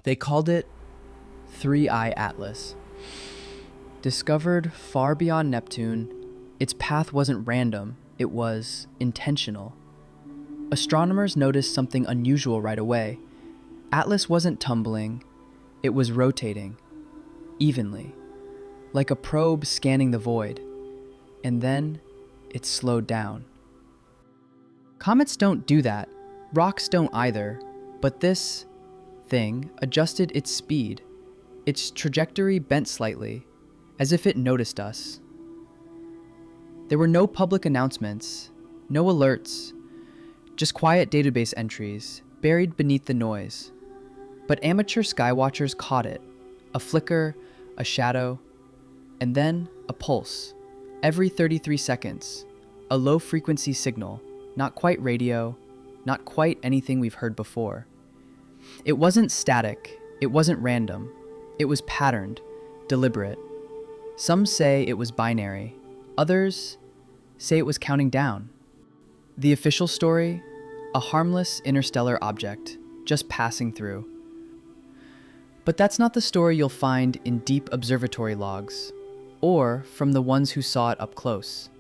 They called it Three-Eye Atlas. Discovered far beyond Neptune, its path wasn't random, it was intentional. Astronomers noticed something unusual right away. Atlas wasn't tumbling, it was rotating, evenly, like a probe scanning the void. And then it slowed down. Comets don't do that, rocks don't either, but this thing adjusted its speed. Its trajectory bent slightly, as if it noticed us. There were no public announcements, no alerts, just quiet database entries buried beneath the noise. But amateur skywatchers caught it, a flicker, a shadow, and then a pulse. Every 33 seconds, a low-frequency signal, not quite radio, not quite anything we've heard before. It wasn't static, it wasn't random, it was patterned, deliberate. Some say it was binary, others say it was counting down. The official story? A harmless interstellar object, just passing through. But that's not the story you'll find in deep observatory logs, or from the ones who saw it up close.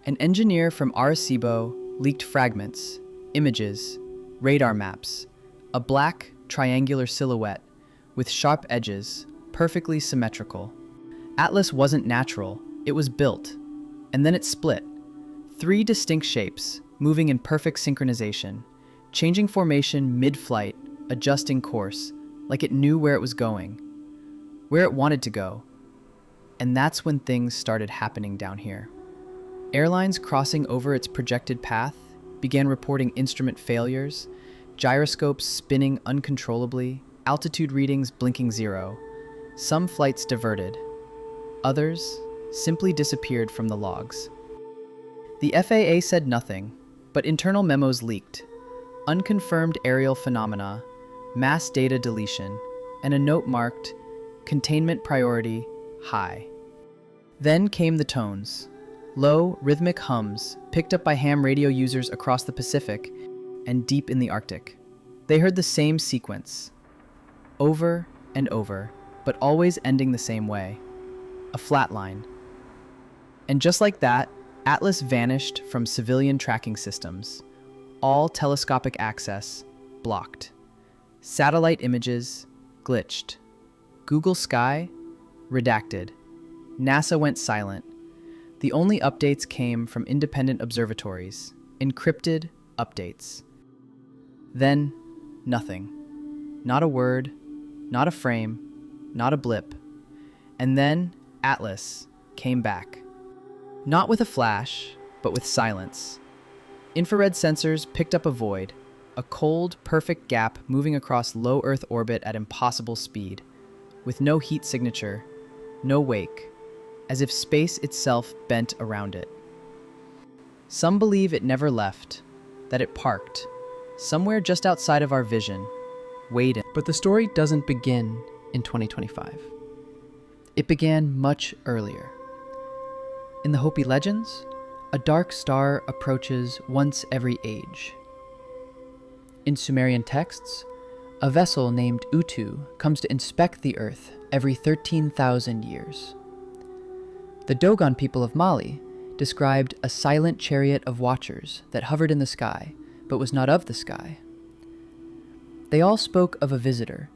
An engineer from Arecibo leaked fragments, images, radar maps, a black, triangular silhouette with sharp edges, perfectly symmetrical. Atlas wasn't natural, it was built, and then it split. 3 distinct shapes, moving in perfect synchronization, changing formation mid-flight, adjusting course, like it knew where it was going, where it wanted to go. And that's when things started happening down here. Airlines crossing over its projected path began reporting instrument failures, gyroscopes spinning uncontrollably, altitude readings blinking 0. Some flights diverted. Others simply disappeared from the logs. The FAA said nothing, but internal memos leaked. Unconfirmed aerial phenomena, mass data deletion, and a note marked containment priority high. Then came the tones. Low, rhythmic hums picked up by ham radio users across the Pacific and deep in the Arctic. They heard the same sequence, over and over, but always ending the same way, a flat line. And just like that, Atlas vanished from civilian tracking systems. All telescopic access blocked. Satellite images glitched. Google Sky redacted. NASA went silent. The only updates came from independent observatories, encrypted updates. Then, nothing. Not a word, not a frame, not a blip. And then Atlas came back. Not with a flash, but with silence. Infrared sensors picked up a void, a cold, perfect gap moving across low Earth orbit at impossible speed, with no heat signature, no wake, as if space itself bent around it. Some believe it never left, that it parked, somewhere just outside of our vision, waiting. But the story doesn't begin in 2025. It began much earlier. In the Hopi legends, a dark star approaches once every age. In Sumerian texts, a vessel named Utu comes to inspect the earth every 13,000 years. The Dogon people of Mali described a silent chariot of watchers that hovered in the sky, but was not of the sky. They all spoke of a visitor,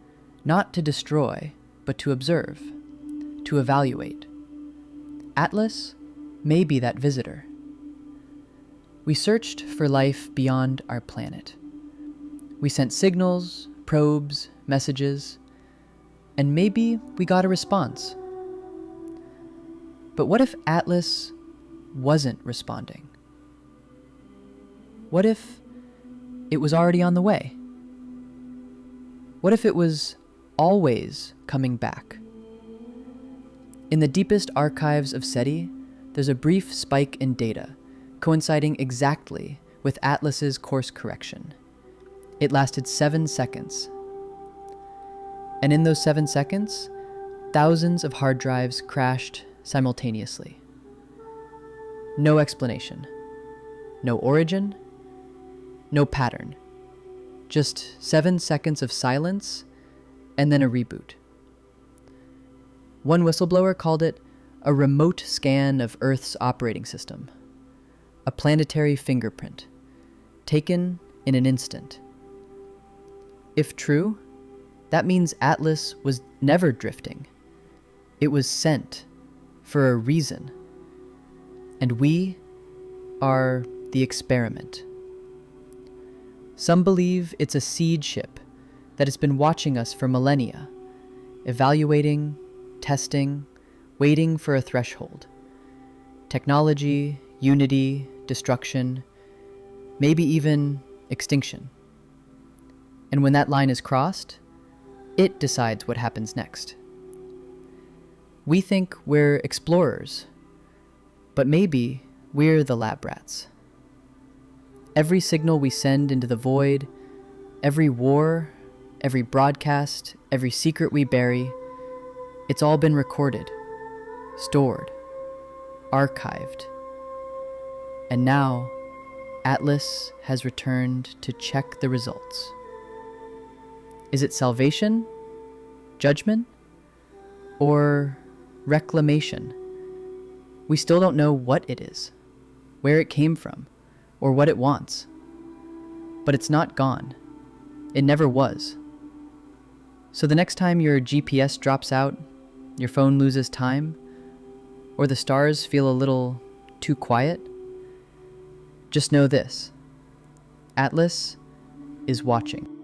not to destroy, but to observe, to evaluate. Atlas may be that visitor. We searched for life beyond our planet. We sent signals, probes, messages, and maybe we got a response. But what if Atlas wasn't responding? What if it was already on the way? What if it was always coming back? In the deepest archives of SETI, there's a brief spike in data, coinciding exactly with Atlas's course correction. It lasted 7 seconds. And in those 7 seconds, thousands of hard drives crashed simultaneously. No explanation. No origin. No pattern. Just 7 seconds of silence and then a reboot. One whistleblower called it a remote scan of Earth's operating system, a planetary fingerprint, taken in an instant. If true, that means Atlas was never drifting. It was sent for a reason. And we are the experiment. Some believe it's a seed ship that has been watching us for millennia, evaluating, testing, waiting for a threshold. Technology, unity, destruction, maybe even extinction. And when that line is crossed, it decides what happens next. We think we're explorers, but maybe we're the lab rats. Every signal we send into the void, every war, every broadcast, every secret we bury, it's all been recorded, stored, archived. And now, Atlas has returned to check the results. Is it salvation, judgment, or reclamation? We still don't know what it is, where it came from, or what it wants. But it's not gone. It never was. So the next time your GPS drops out, your phone loses time, or the stars feel a little too quiet, just know this: Atlas is watching.